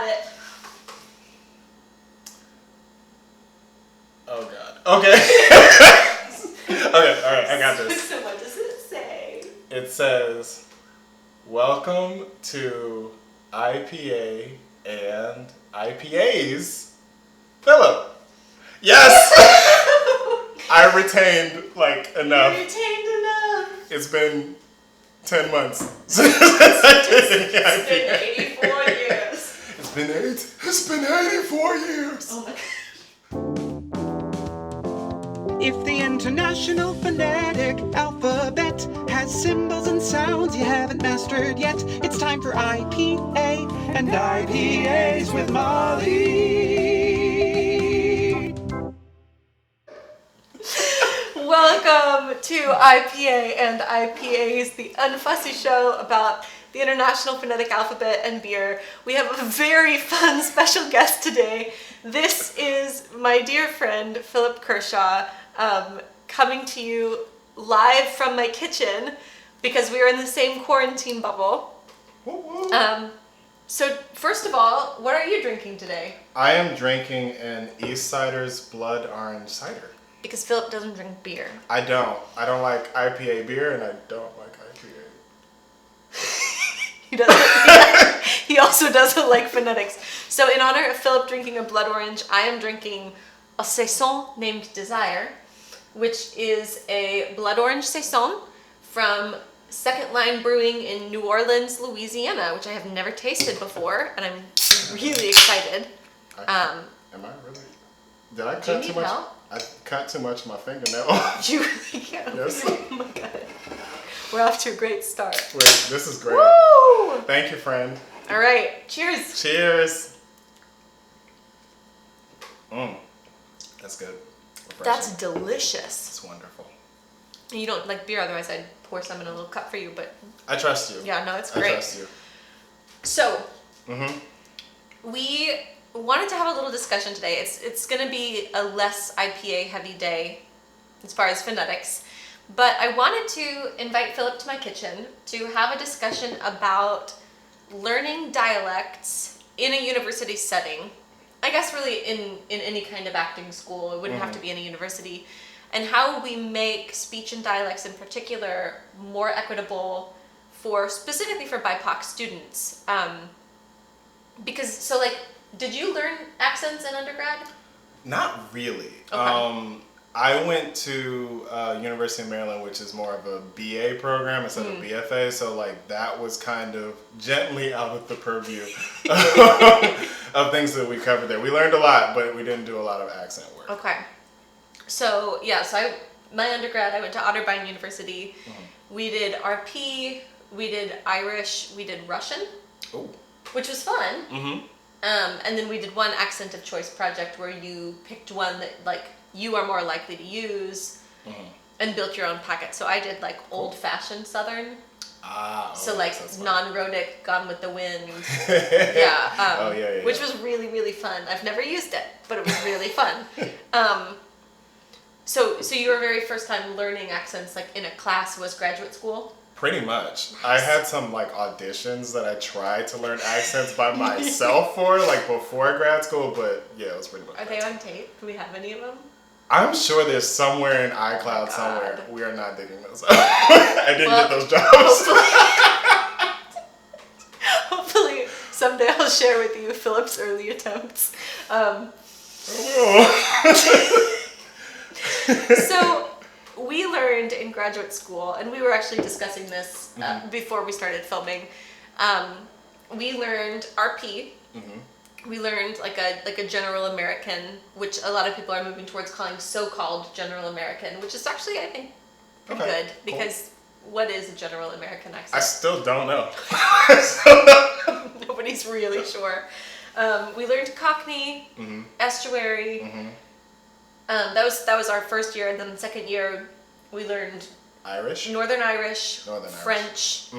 got it. Oh God. Okay. Okay, alright, I got this. So what does it say? It says, welcome to IPA and IPAs, Philip. Yes! I retained enough. You retained enough. It's been 10 months since I did It's been 84 years. It's been 84 years. Oh my God. If the International Phonetic Alphabet has symbols and sounds you haven't mastered yet, it's time for IPA and IPAs with Molly. Welcome to IPA and IPAs, the unfussy show about the International Phonetic Alphabet and beer. We have a very fun special guest today. This is my dear friend, Philip Kershaw, coming to you live from my kitchen because we are in the same quarantine bubble. So first of all, what are you drinking today? I am drinking an Eastsider's Blood Orange Cider. Because Philip doesn't drink beer. I don't like IPA beer, and I don't like IPA. He also doesn't like phonetics. So in honor of Philip drinking a blood orange, I am drinking a saison named Desire, which is a blood orange saison from Second Line Brewing in New Orleans, Louisiana, which I have never tasted before, and I'm really excited. Am I really? Did I cut too much? Help? I cut too much of my fingernail. You really can't. Yes. Oh my God. We're off to a great start. Wait, this is great. Woo! Thank you, friend. All right. Cheers. Cheers. That's good. Refreshing. That's delicious. It's wonderful. You don't like beer, otherwise I'd pour some in a little cup for you, but I trust you. yeah, no, it's great. I trust you. So, we wanted to have a little discussion today. It's going to be a less IPA heavy day as far as phonetics, but I wanted to invite Philip to my kitchen to have a discussion about learning dialects in a university setting. I guess really in any kind of acting school, it wouldn't have to be in a university, and how we make speech and dialects in particular more equitable specifically for BIPOC students. Because, did you learn accents in undergrad? Not really. Okay. I went to University of Maryland, which is more of a BA program instead of BFA, so that was kind of gently out of the purview of things that we covered there. We learned a lot, but we didn't do a lot of accent work. Okay. So my undergrad, I went to Otterbein University. We did RP, we did Irish, we did Russian, which was fun. And then we did one accent of choice project where you picked one that you are more likely to use and built your own packet. So I did old-fashioned Southern. So non-rhotic, Gone with the Wind. Which was really, really fun. I've never used it, but it was really fun. So your very first time learning accents in a class was graduate school? Pretty much. I had some auditions that I tried to learn accents by myself for before grad school, but yeah, it was pretty much. Are they on tape? Do we have any of them? I'm sure there's somewhere in iCloud somewhere. We are not digging those up. I didn't get those jobs. Hopefully someday I'll share with you Philip's early attempts. So we learned in graduate school, and we were actually discussing this before we started filming. We learned RP. We learned a General American, which a lot of people are moving towards calling so-called General American, which is actually, I think, pretty good, because what is a General American accent? I still don't know. Nobody's really sure. We learned Cockney, Estuary. That was our first year, and then the second year we learned Northern Irish, French,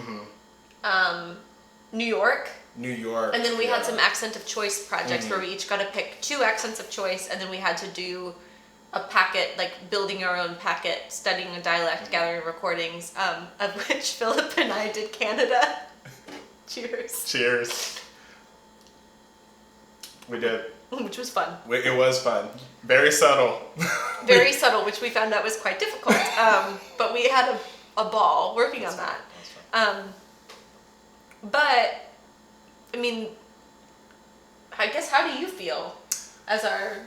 New York. And then we had some accent of choice projects where we each got to pick 2 accents of choice, and then we had to do a packet, building our own packet, studying a dialect, gathering recordings, of which Philip and I did Canada. Cheers. Cheers. We did. which was fun. It was fun. Very subtle. Very subtle, which we found out was quite difficult. But we had a ball working on that. But, I mean, I guess, how do you feel as our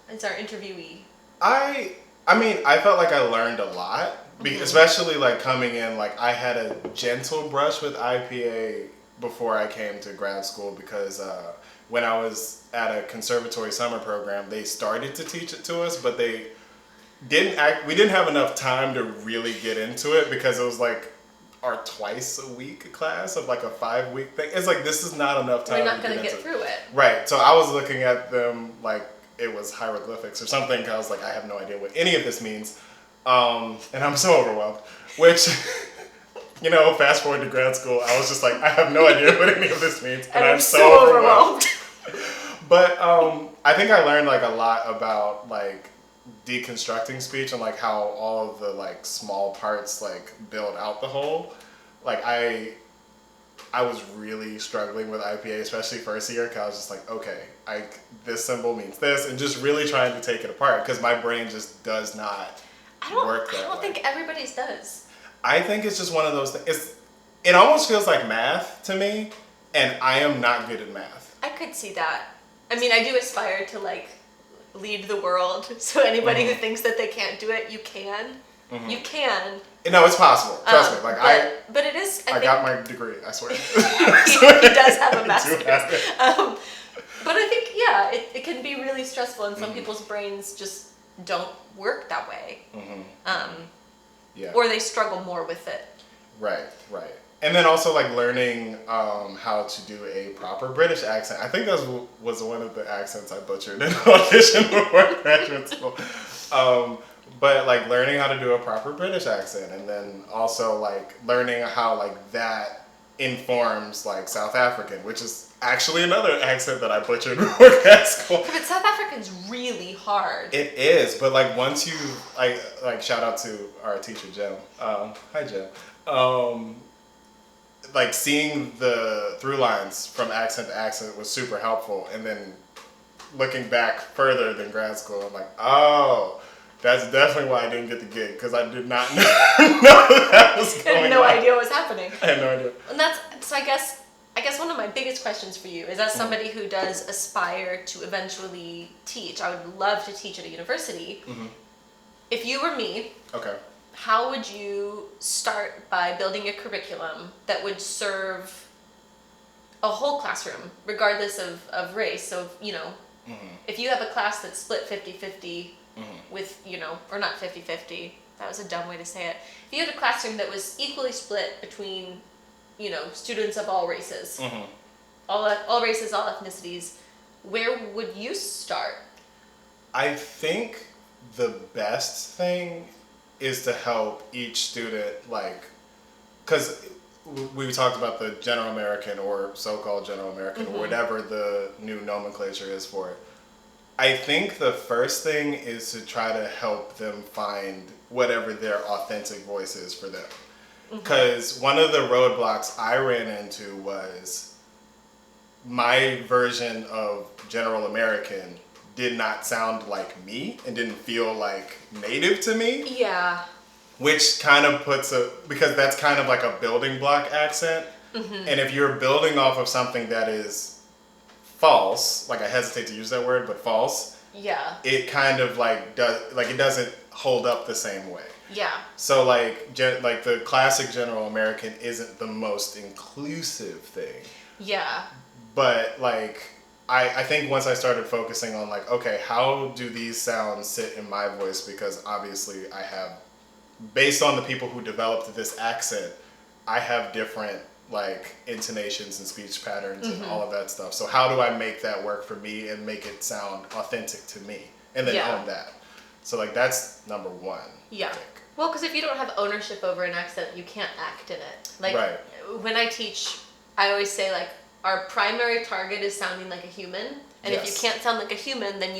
interviewee? I mean, I felt like I learned a lot, especially like coming in, like I had a gentle brush with IPA before I came to grad school because when I was at a conservatory summer program, they started to teach it to us, but we didn't have enough time to really get into it because it was like our twice a week class of like a 5-week thing. It's like, this is not enough time. We're not going to get through it. Right. So I was looking at them like it was hieroglyphics or something. I was like, I have no idea what any of this means. And I'm so overwhelmed, which, you know, fast forward to grad school, I was just like, I have no idea what any of this means. And I'm so overwhelmed. But I think I learned like a lot about like deconstructing speech and like how all of the like small parts like build out the whole. Like I was really struggling with IPA, especially first year, because I was just like, okay, this symbol means this, and just really trying to take it apart because my brain just does not work that way. I don't think everybody's does. I think it's just one of those things. It almost feels like math to me, and I am not good at math. I could see that. I mean, I do aspire to like lead the world. So anybody who thinks that they can't do it, you can. You can. No, it's possible. Trust me. Like but it is. I got my degree. I swear. He does have a master's. But I think it can be really stressful, and some people's brains just don't work that way. Or they struggle more with it. Right. And then also like learning how to do a proper British accent. I think that was one of the accents I butchered in audition before graduate school. But like learning how to do a proper British accent, and then also like learning how like that informs like South African, which is actually another accent that I butchered before grad school. But South African's really hard. It is, but like once you like shout out to our teacher Jem. Hi Jem. Like seeing the through lines from accent to accent was super helpful, and then looking back further than grad school, I'm like, oh, that's definitely why I didn't get the gig, because I did not know that was going on. I had no idea what was happening. I had no idea. And so I guess one of my biggest questions for you is, as somebody who does aspire to eventually teach, I would love to teach at a university. If you were me, okay, how would you start by building a curriculum that would serve a whole classroom, regardless of race? So, you know, if you have a class that's split 50-50 with, you know, or not 50-50, that was a dumb way to say it. If you had a classroom that was equally split between, you know, students of all races, all races, all ethnicities, where would you start? I think the best thing is to help each student, like, because we talked about the General American or so-called General American or whatever the new nomenclature is for it. I think the first thing is to try to help them find whatever their authentic voice is for them. Because one of the roadblocks I ran into was my version of General American did not sound like me and didn't feel like native to me. Yeah. Which kind of because that's kind of like a building block accent. And if you're building off of something that is false, like I hesitate to use that word, but false. Yeah. It kind of like it doesn't hold up the same way. Yeah. So like the classic General American isn't the most inclusive thing. Yeah. But like I think once I started focusing on like, okay, how do these sounds sit in my voice? Because obviously I have, based on the people who developed this accent, I have different like intonations and speech patterns and all of that stuff. So how do I make that work for me and make it sound authentic to me? And then own that. So like that's number one. Yeah. I think. Well, because if you don't have ownership over an accent, you can't act in it. Like when I teach, I always say like, our primary target is sounding like a human, and if you can't sound like a human, then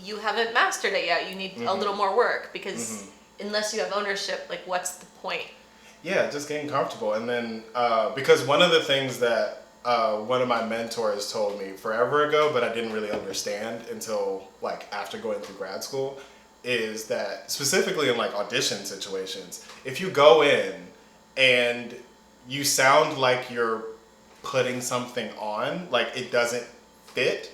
you haven't mastered it yet. You need a little more work, because unless you have ownership, like what's the point? Yeah, just getting comfortable. And then because one of the things that one of my mentors told me forever ago, but I didn't really understand until like after going through grad school, is that specifically in like audition situations, if you go in and you sound like you're putting something on, like it doesn't fit,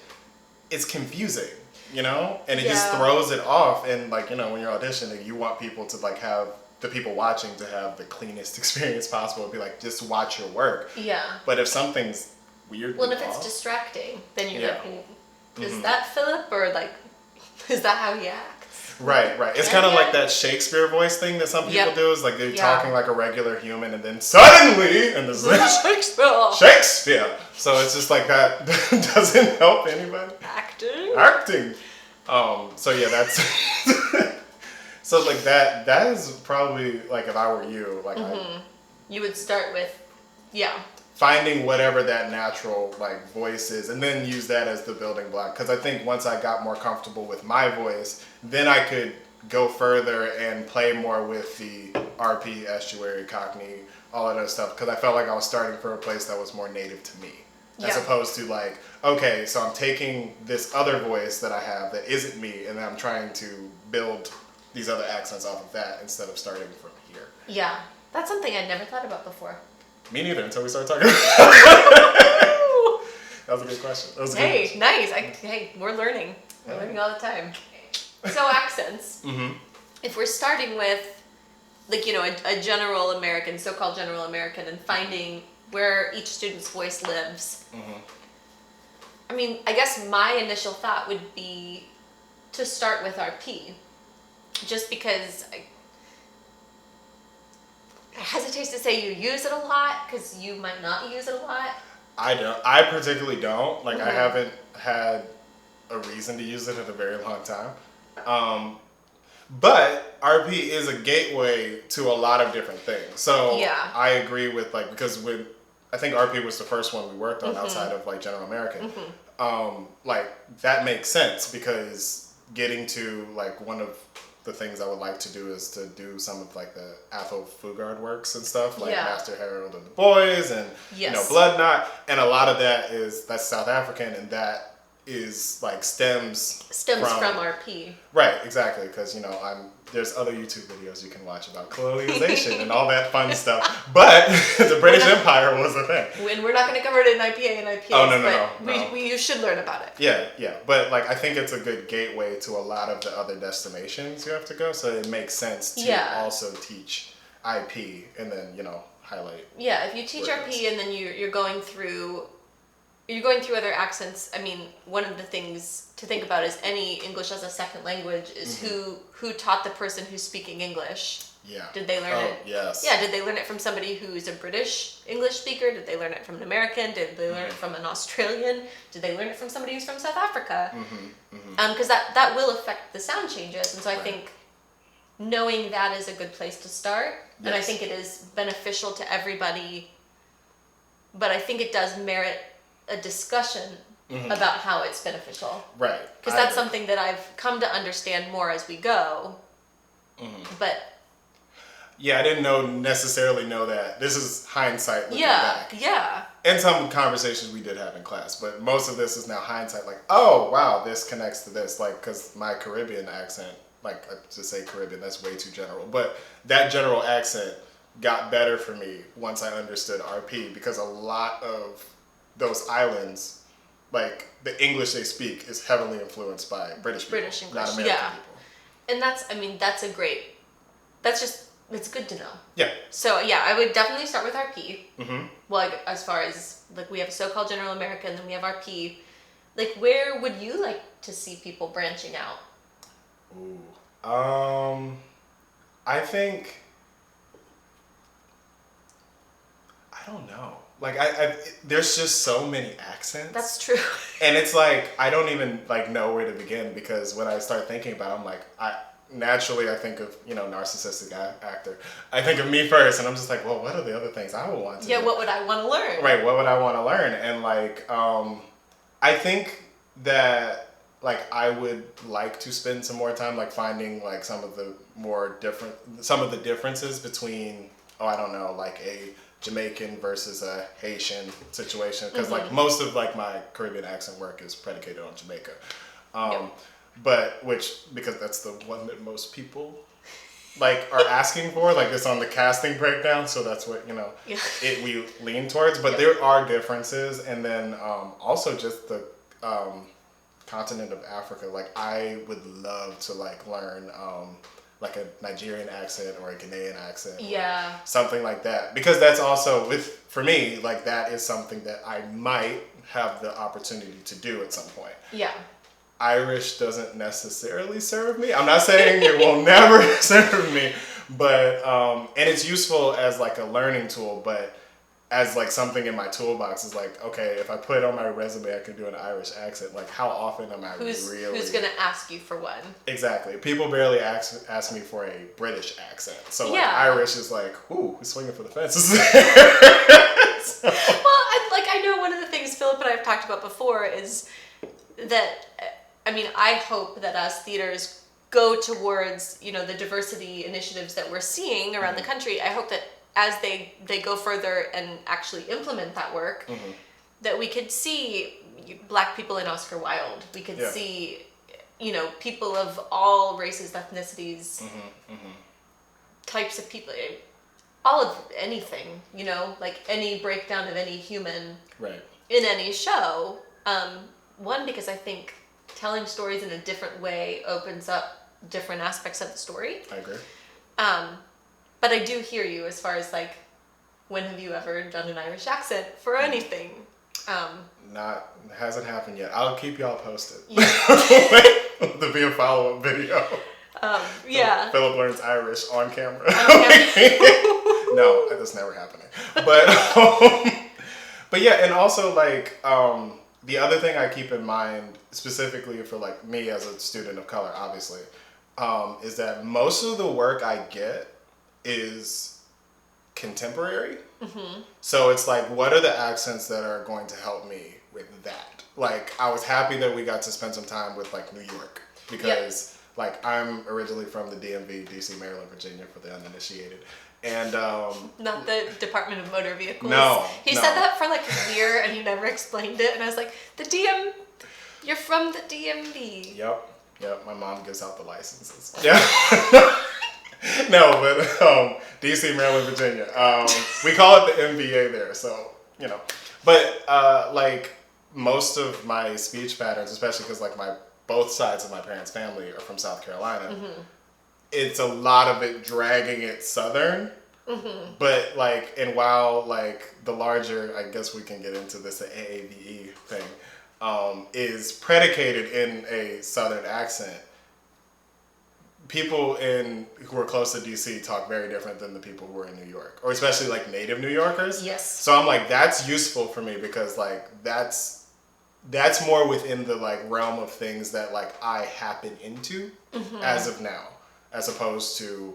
it's confusing, you know? And it just throws it off. And like, you know, when you're auditioning, you want people to like have the people watching to have the cleanest experience possible and be like, just watch your work. Yeah. But if something's weird, well, and if it's distracting, then you're like, is that Philip, or like, is that how he acts? Right. It's kind of like that Shakespeare voice thing that some people do. Is like they're talking like a regular human, and then suddenly, and this is Shakespeare. So it's just like that doesn't help anybody. Acting. So yeah, that's. So like that is probably like if I were you, like you would start with, finding whatever that natural like voice is, and then use that as the building block. Because I think once I got more comfortable with my voice, then I could go further and play more with the RP, estuary, Cockney, all of that stuff. Because I felt like I was starting from a place that was more native to me, as opposed to like, okay, so I'm taking this other voice that I have that isn't me, and then I'm trying to build these other accents off of that instead of starting from here. Yeah, that's something I'd never thought about before. Me neither, until we started talking about it. That was a good question. That was a good question. Nice. Hey, we're learning. We're learning all the time. So accents. If we're starting with, like, you know, a general American, so-called general American, and finding where each student's voice lives. I mean, I guess my initial thought would be to start with RP. Just because I hesitate to say you use it a lot, because you might not use it a lot. I particularly don't. Like, I haven't had a reason to use it in a very long time. But RP is a gateway to a lot of different things. So I agree with, like, because I think RP was the first one we worked on outside of like General American. Like that makes sense, because getting to like one of the things I would like to do is to do some of like the Athol Fugard works and stuff, like Master Harold and the Boys, and you know, Blood Knot, and a lot of that's South African, and that is like stems from RP. Right, exactly, because you know there's other YouTube videos you can watch about colonialization and all that fun stuff, but the British Empire was a thing. And we're not going to cover it in IPA and IPAs, but you should learn about it. Yeah, but like I think it's a good gateway to a lot of the other destinations you have to go, so it makes sense to also teach IP and then, you know, highlight. Yeah, if you teach RP and then you're going through other accents, I mean, one of the things to think about is any English as a second language is who taught the person who's speaking English. Yeah. Did they learn it? Yes. Yeah, did they learn it from somebody who's a British English speaker? Did they learn it from an American? Did they learn it from an Australian? Did they learn it from somebody who's from South Africa? Because that will affect the sound changes. And so I think knowing that is a good place to start. Yes. And I think it is beneficial to everybody. But I think it does merit a discussion about how it's beneficial. Right. Because that's something that I've come to understand more as we go. But yeah, I didn't necessarily know that. This is hindsight looking back. Yeah. And some conversations we did have in class, but most of this is now hindsight, like, oh, wow, this connects to this. Like, because my Caribbean accent, like, to say Caribbean, that's way too general. But that general accent got better for me once I understood RP, because a lot of those islands, like, the English they speak is heavily influenced by British people, English, not American people. And it's good to know. Yeah. So yeah, I would definitely start with RP. Well, like, as far as like we have a so-called General American, then we have RP. Like, where would you like to see people branching out? I think I don't know. Like there's just so many accents. That's true. And it's like I don't even like know where to begin, because when I start thinking about it, I'm like naturally I think of, you know, narcissistic actor. I think of me first, and I'm just like, well, what are the other things I would want to do? What would I want to learn? Right, what would I want to learn? And like I think that like I would like to spend some more time like finding like some of the differences between, I don't know, like a Jamaican versus a Haitian situation, because like most of like my Caribbean accent work is predicated on Jamaica. But because that's the one that most people like are asking for, like it's on the casting breakdown, so that's what we lean towards. But there are differences, and then also just the continent of Africa. Like I would love to like learn like a Nigerian accent or a Ghanaian accent, or something like that, because that's also for me, like that is something that I might have the opportunity to do at some point. Yeah. Irish doesn't necessarily serve me. I'm not saying it will never serve me, but and it's useful as like a learning tool, but as like something in my toolbox is like, okay, if I put on my resume I can do an Irish accent, like how often am I really... Who's gonna ask you for one? Exactly. People barely ask me for a British accent. So like Irish is like, ooh, we're swinging for the fences. So. Well, I know one of the things Philip and I have talked about before is that, I mean, I hope that as theaters go towards, the diversity initiatives that we're seeing around the country, I hope that as they go further and actually implement that work, that we could see Black people in Oscar Wilde. We could see, people of all races, ethnicities, types of people, all of anything, like any breakdown of any human in any show. One, because I think telling stories in a different way opens up different aspects of the story. I agree. But I do hear you as far as like, when have you ever done an Irish accent for anything? Hasn't happened yet. I'll keep y'all posted. Yeah. There'll be a follow-up video. Philip learns Irish on camera. No, that's never happening. But yeah, and also like the other thing I keep in mind, specifically for like me as a student of color, obviously, is that most of the work I get is contemporary. So it's like, what are the accents that are going to help me with that? Like, I was happy that we got to spend some time with like New York, because like I'm originally from the DMV, DC, Maryland, Virginia, for the uninitiated. And not the Department of Motor Vehicles. No. He said that for like a year and he never explained it, and I was like, you're from the DMV. Yep. My mom gives out the licenses. Yeah. No, but DC, Maryland, Virginia. We call it the MBA there, so But like most of my speech patterns, especially because like both sides of my parents' family are from South Carolina. It's a lot of it dragging it Southern, but like, and while like the larger, I guess we can get into this, the AAVE thing, is predicated in a Southern accent. People who are close to DC talk very different than the people who are in New York, or especially like native New Yorkers. Yes. So I'm like, that's useful for me, because like that's more within the like realm of things that like I happen into as of now, as opposed to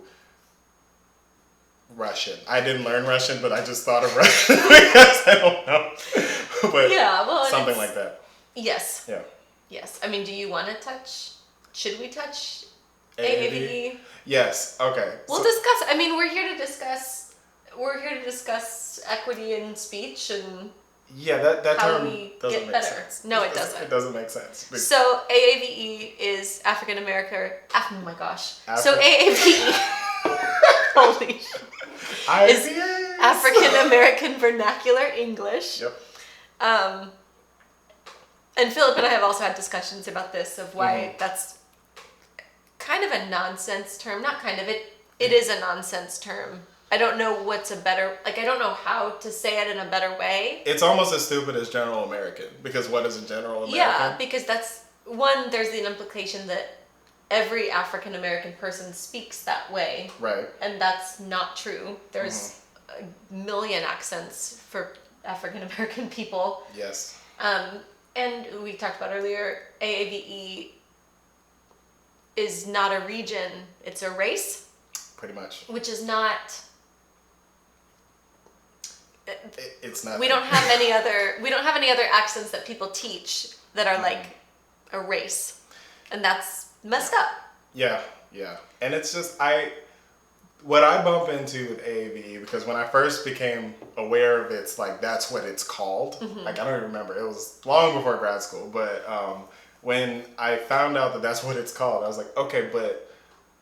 Russian. I didn't learn Russian, but I just thought of Russian because I don't know. But something like that. Yes. Yeah. Yes. I mean, do you want to touch? Should we touch AAVE? Yes. Okay. We'll discuss. I mean, we're here to discuss equity in speech and that how term we doesn't get make better. sense. No, it doesn't. It doesn't make sense. So AAVE is African American. Oh my gosh. So AAVE. Holy. Is African American Vernacular English. Yep. And Philip and I have also had discussions about this, of why that's kind of a nonsense term. Not kind of, it is a nonsense term. I don't know what's a better, I don't know how to say it in a better way. It's almost as stupid as General American, because what is a General American? Yeah, because there's the implication that every African American person speaks that way. Right. And that's not true. There's a million accents for African American people. Yes. And we talked about earlier, AAVE is not a region, it's a race. Pretty much. Which is not... It's not... We don't have any other accents that people teach that are like a race. And that's messed up. Yeah. And it's just, what I bump into with AAVE, because when I first became aware of it's like that's what it's called. Like I don't even remember. It was long before grad school, but when I found out that that's what it's called, I was like, okay, but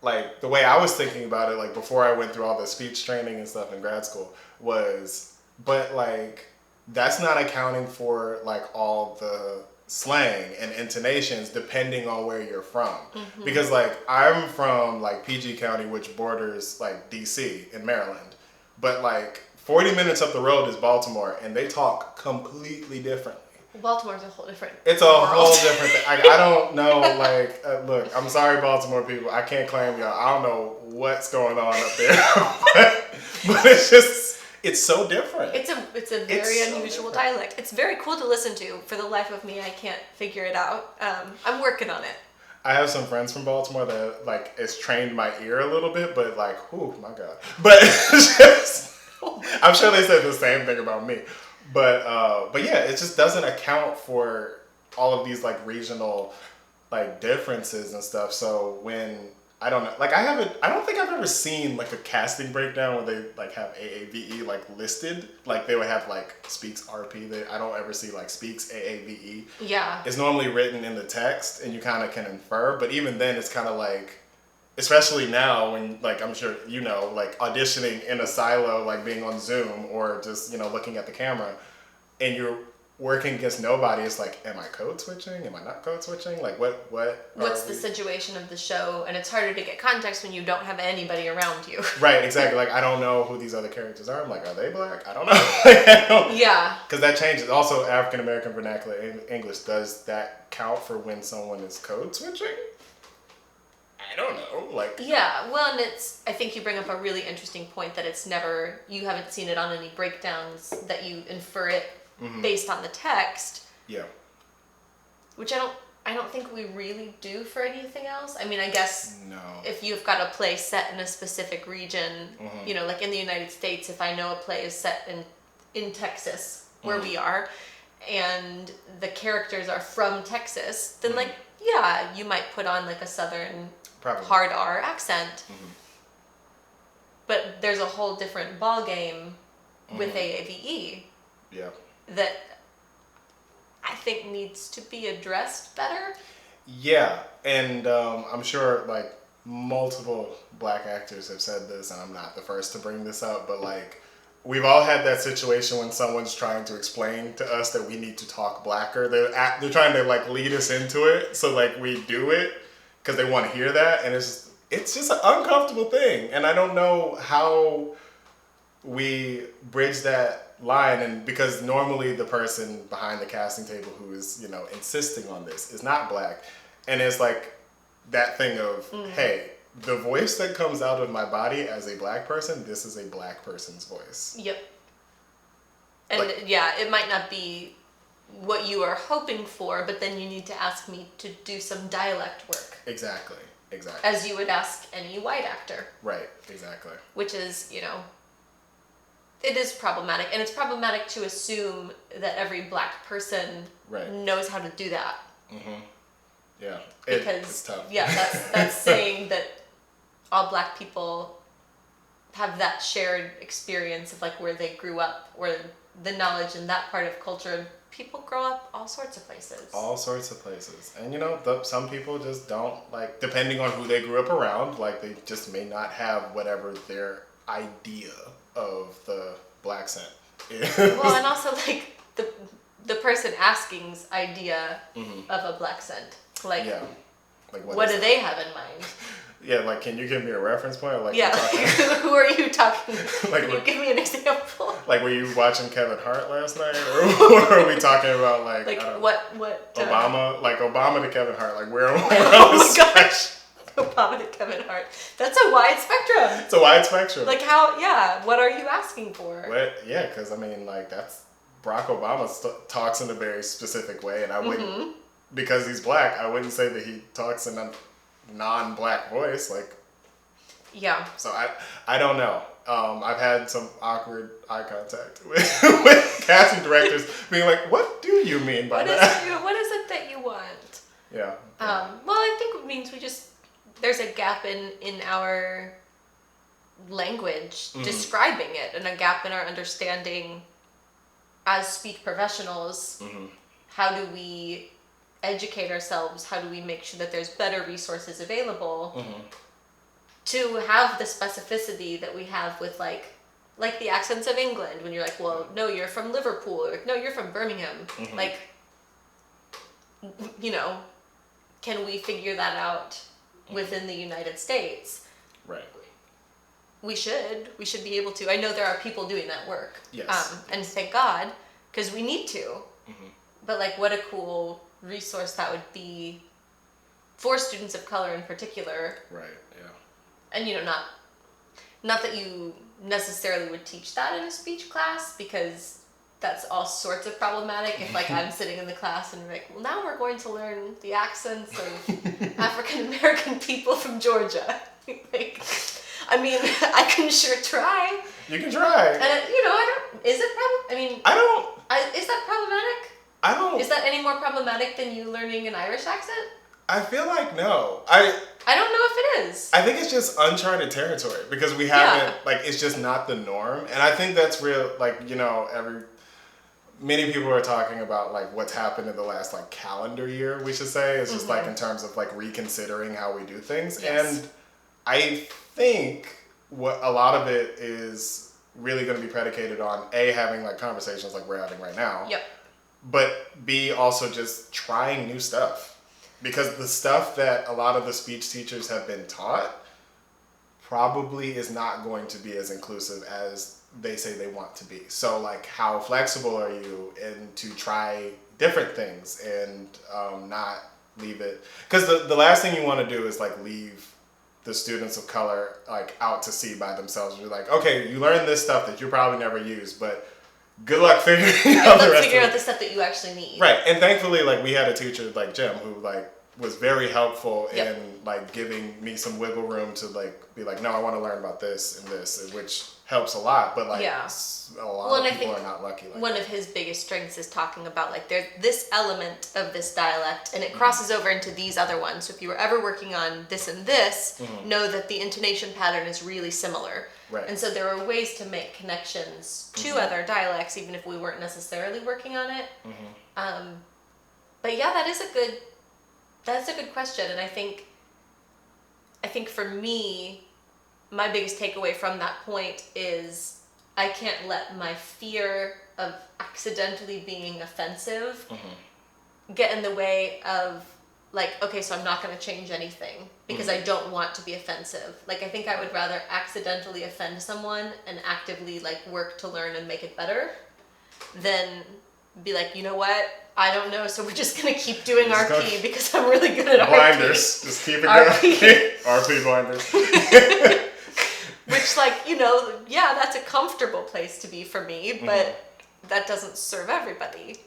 like the way I was thinking about it, like before I went through all the speech training and stuff in grad school, was, but like that's not accounting for like all the slang and intonations depending on where you're from. Because like I'm from like PG County, which borders like DC in Maryland, but like 40 minutes up the road is Baltimore, and they talk completely differently. Baltimore's a whole different It's a world. whole different thing. I don't know, like, look, I'm sorry, Baltimore people. I can't claim y'all. I don't know what's going on up there. but it's just, it's so different. It's a very unusual dialect. It's very cool to listen to. For the life of me, I can't figure it out. I'm working on it. I have some friends from Baltimore that, like, it's trained my ear a little bit, but, like, oh, my God. But it's just, I'm sure they said the same thing about me. But yeah, it just doesn't account for all of these, like, regional, like, differences and stuff. So when, I don't know, like, I don't think I've ever seen, like, a casting breakdown where they, like, have AAVE, like, listed. Like, they would have, like, speaks RP. I don't ever see, like, speaks AAVE. Yeah. It's normally written in the text, and you kind of can infer. But even then, it's kind of like, especially now when, like, I'm sure, you know, like, auditioning in a silo, like, being on Zoom or just, you know, looking at the camera, and you're working against nobody. It's like, am I code switching? Am I not code switching? Like, what's the situation of the show? And it's harder to get context when you don't have anybody around you. Right, exactly. Like, I don't know who these other characters are. I'm like, are they black? I don't know. Yeah. Because that changes. Also, African American vernacular English, does that count for when someone is code switching? I don't know. Like, yeah, well, and I think you bring up a really interesting point that you haven't seen it on any breakdowns, that you infer it based on the text. Yeah. Which I don't think we really do for anything else. I mean, I guess no. If you've got a play set in a specific region, you know, like in the United States, if I know a play is set in Texas, where we are, and the characters are from Texas, then like, yeah, you might put on like a Southern hard R accent. But there's a whole different ball game with AAVE. Yeah. That I think needs to be addressed better. Yeah, and I'm sure like multiple black actors have said this, and I'm not the first to bring this up, but like we've all had that situation when someone's trying to explain to us that we need to talk blacker. They're trying to like lead us into it, so like we do it because they want to hear that, and it's just an uncomfortable thing, and I don't know how we bridge that line. And because normally the person behind the casting table who is, you know, insisting on this is not black, and it's like that thing of hey, the voice that comes out of my body as a black person, this is a black person's voice. Yep. And like, yeah, it might not be what you are hoping for, but then you need to ask me to do some dialect work. Exactly. As you would ask any white actor. Right, exactly. Which is, you know, it is problematic. And it's problematic to assume that every black person knows how to do that. Yeah. Because, it's tough. Yeah, that's saying that all black people have that shared experience of like where they grew up, or the knowledge in that part of culture. People grow up all sorts of places. All sorts of places. And you know, some people just don't, like, depending on who they grew up around, like they just may not have whatever their idea of the black scent is. Well, and also like the person asking's idea of a black scent. Like, yeah. Like what do they have in mind? Yeah, like, can you give me a reference point? Like, yeah, who are you talking? Like, can you give me an example? Like, were you watching Kevin Hart last night, or are we talking about like what Obama? Like Obama to Kevin Hart? Like, where? Oh my gosh, Obama to Kevin Hart. That's a wide spectrum. It's a wide spectrum. Like how? Yeah. What are you asking for? What? Yeah, because I mean, like that's Barack Obama talks in a very specific way, and I wouldn't, because he's black, I wouldn't say that he talks in a non-black voice, like. Yeah. So I don't know. I've had some awkward eye contact with casting directors being like, "What do you mean by that? What is it that you want?" Yeah. Well, I think it means there's a gap in our language describing it, and a gap in our understanding as speech professionals. How do we educate ourselves? How do we make sure that there's better resources available to have the specificity that we have with like the accents of England, when you're like, well, no, you're from Liverpool, or no, you're from Birmingham. Like, you know, can we figure that out within the United States? Right. We should be able to. I know there are people doing that work. Yes. And thank God, because we need to. But like, what a cool resource that would be for students of color in particular. Right, yeah. And, you know, not that you necessarily would teach that in a speech class, because that's all sorts of problematic. If like I'm sitting in the class and like, well, now we're going to learn the accents of African American people from Georgia. Like, I mean, I can sure try. You can try. And you know, is that problematic? I don't. Is that any more problematic than you learning an Irish accent? I feel like no. I don't know if it is. I think it's just uncharted territory, because we haven't, like, it's just not the norm. And I think that's real, like, you know, many people are talking about, like, what's happened in the last, like, calendar year, we should say. It's just, like, in terms of, like, reconsidering how we do things. Yes. And I think what a lot of it is really going to be predicated on, A, having, like, conversations like we're having right now. Yep. But B, also just trying new stuff. Because the stuff that a lot of the speech teachers have been taught probably is not going to be as inclusive as they say they want to be. So, like, how flexible are you to try different things and not leave it? Because the last thing you want to do is, like, leave the students of color, like, out to sea by themselves. You're like, okay, you learned this stuff that you probably never used, but good luck figuring out the rest of it. The stuff that you actually need. Right. And thankfully, like, we had a teacher like Jim who, like, was very helpful in, like, giving me some wiggle room to, like, be like, no, I want to learn about this and this, which helps a lot. But, like, a lot of people are not lucky. Like one of his biggest strengths is talking about, like, there's this element of this dialect, and it crosses over into these other ones. So if you were ever working on this and this, know that the intonation pattern is really similar. Right. And so there are ways to make connections to other dialects, even if we weren't necessarily working on it. But yeah, that's a good question. And I think for me, my biggest takeaway from that point is I can't let my fear of accidentally being offensive get in the way of, like, okay, so I'm not going to change anything because I don't want to be offensive. Like, I think I would rather accidentally offend someone and actively, like, work to learn and make it better than be like, you know what? I don't know, so we're just going to keep doing RP because I'm really good at blinders. RP. Just keep it going. RP blinders. Which, like, you know, yeah, that's a comfortable place to be for me, but that doesn't serve everybody.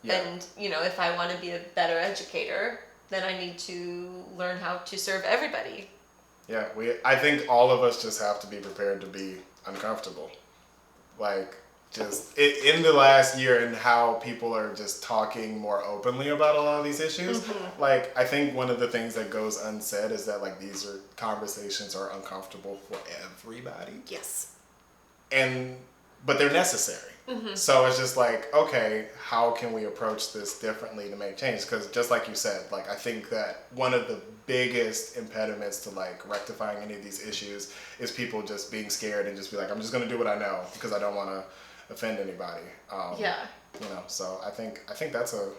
Yeah. And, you know, if I want to be a better educator, then I need to learn how to serve everybody. Yeah, I think all of us just have to be prepared to be uncomfortable. Like, just in the last year and how people are just talking more openly about a lot of these issues, like, I think one of the things that goes unsaid is that, like, these conversations are uncomfortable for everybody. Yes. But they're necessary. So it's just like, okay, how can we approach this differently to make change? Because just like you said, like, I think that one of the biggest impediments to, like, rectifying any of these issues is people just being scared and just be like, I'm just going to do what I know because I don't want to offend anybody. You know, so I think that's a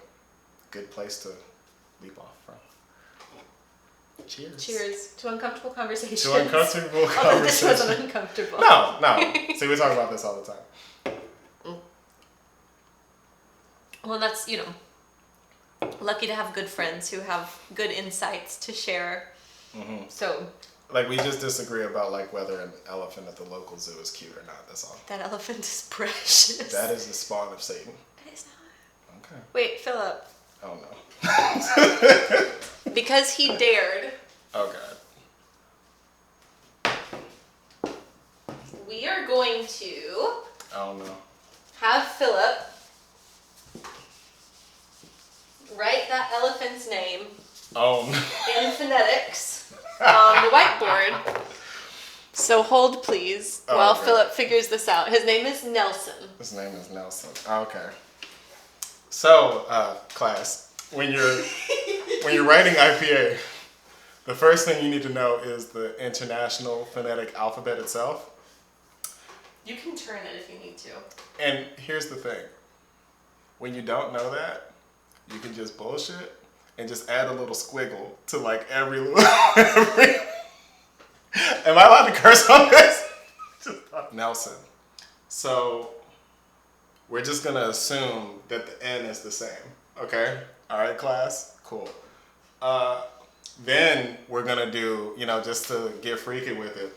good place to leap off from. Cheers. Cheers to uncomfortable conversations. To uncomfortable conversations. Although this wasn't uncomfortable. No. See, we talk about this all the time. Well, that's, you know, lucky to have good friends who have good insights to share. So, like, we just disagree about, like, whether an elephant at the local zoo is cute or not. That's all. That elephant is precious. That is the spawn of Satan. It is not. Okay. Wait, Philip. Oh no. Because he dared. Oh God. We are going to. Oh no. Have Philip write that elephant's name in phonetics on the whiteboard. So hold please Oh, while okay. Philip figures this out. His name is Nelson. His name is Nelson. Okay. So, class, when you're writing IPA, the first thing you need to know is the International Phonetic Alphabet itself. You can turn it if you need to. And here's the thing. When you don't know that, you can just bullshit and just add a little squiggle to like every little... Am I allowed to curse on this? Nelson. So, we're just going to assume that the N is the same. Okay? All right, class? Cool. Then we're going to do, just to get freaky with it,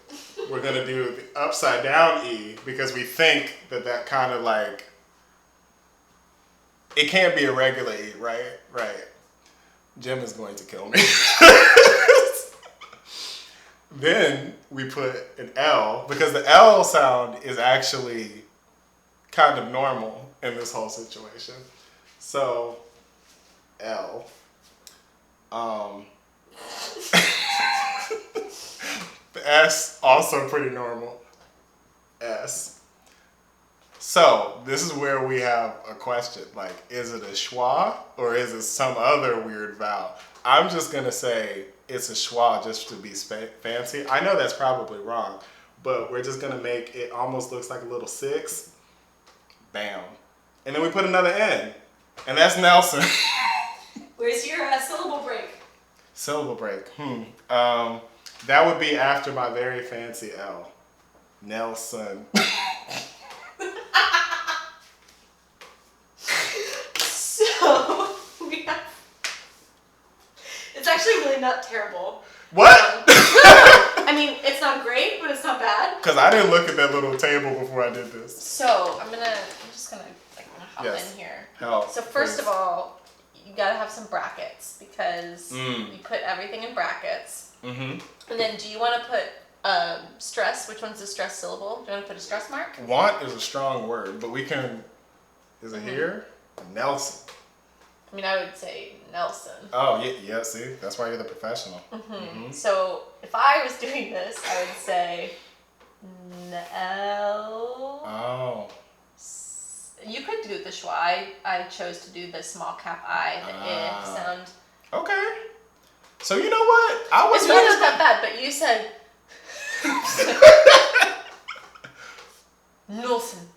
we're going to do the upside down E because we think that kind of like, it can't be a regular E, right? Right. Jim is going to kill me. Then we put an L because the L sound is actually kind of normal in this whole situation. So, L. The S, also pretty normal. S. So, this is where we have a question. Like, is it a schwa or is it some other weird vowel? I'm just going to say it's a schwa just to be fancy. I know that's probably wrong, but we're just going to make it almost looks like a little 6. Bam. And then we put another N. And that's Nelson. Where's your syllable break? Syllable break. That would be after my very fancy L. Nelson. So, it's actually really not terrible. What? I mean, it's not great, but it's not bad. Because I didn't look at that little table before I did this. So, I'm just gonna hop in here. Help, So first please. of all, you gotta have some brackets because you put everything in brackets. Mm-hmm. And then do you want to put stress? Which one's the stress syllable? Do you want to put a stress mark? Want is a strong word, but we can... Is it here? Nelson. I mean, I would say Nelson. Oh, yeah, see? That's why you're the professional. So if I was doing this, I would say Nel. Oh. You could do the schwa. I chose to do the small cap I, the I sound. Okay. So you know what? I was It's really not that bad, but you said Nelson.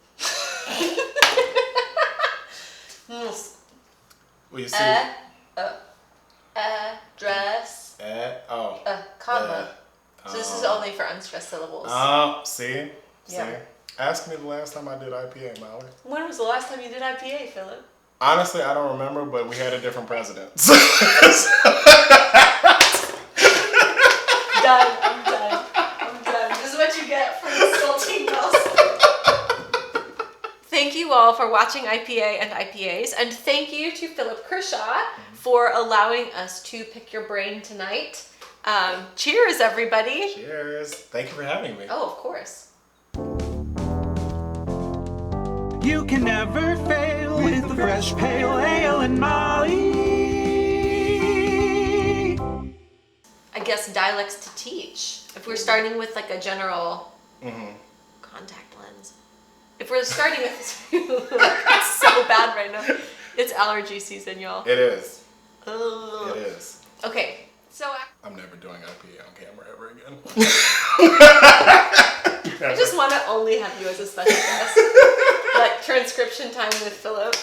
Nelson. Well, you see. Address. Comma. So this is only for unstressed syllables. See? Yeah. See? Ask me the last time I did IPA, Molly. When was the last time you did IPA, Philip? Honestly, I don't remember, but we had a different president. I'm done. This is what you get for insulting Nelson. Thank you all for watching IPA and IPAs, and thank you to Philip Kershaw for allowing us to pick your brain tonight. Cheers, everybody. Cheers. Thank you for having me. Oh, of course. You can never fail with the fresh pale ale and Molly. I guess dialects to teach. If we're starting with like a general contact lens. If we're starting with it's so bad right now. It's allergy season, y'all. It is. Ugh. It is. Okay, so I'm never doing IPA on camera ever again. I just want to only have you as a special guest. Like transcription time with Philip.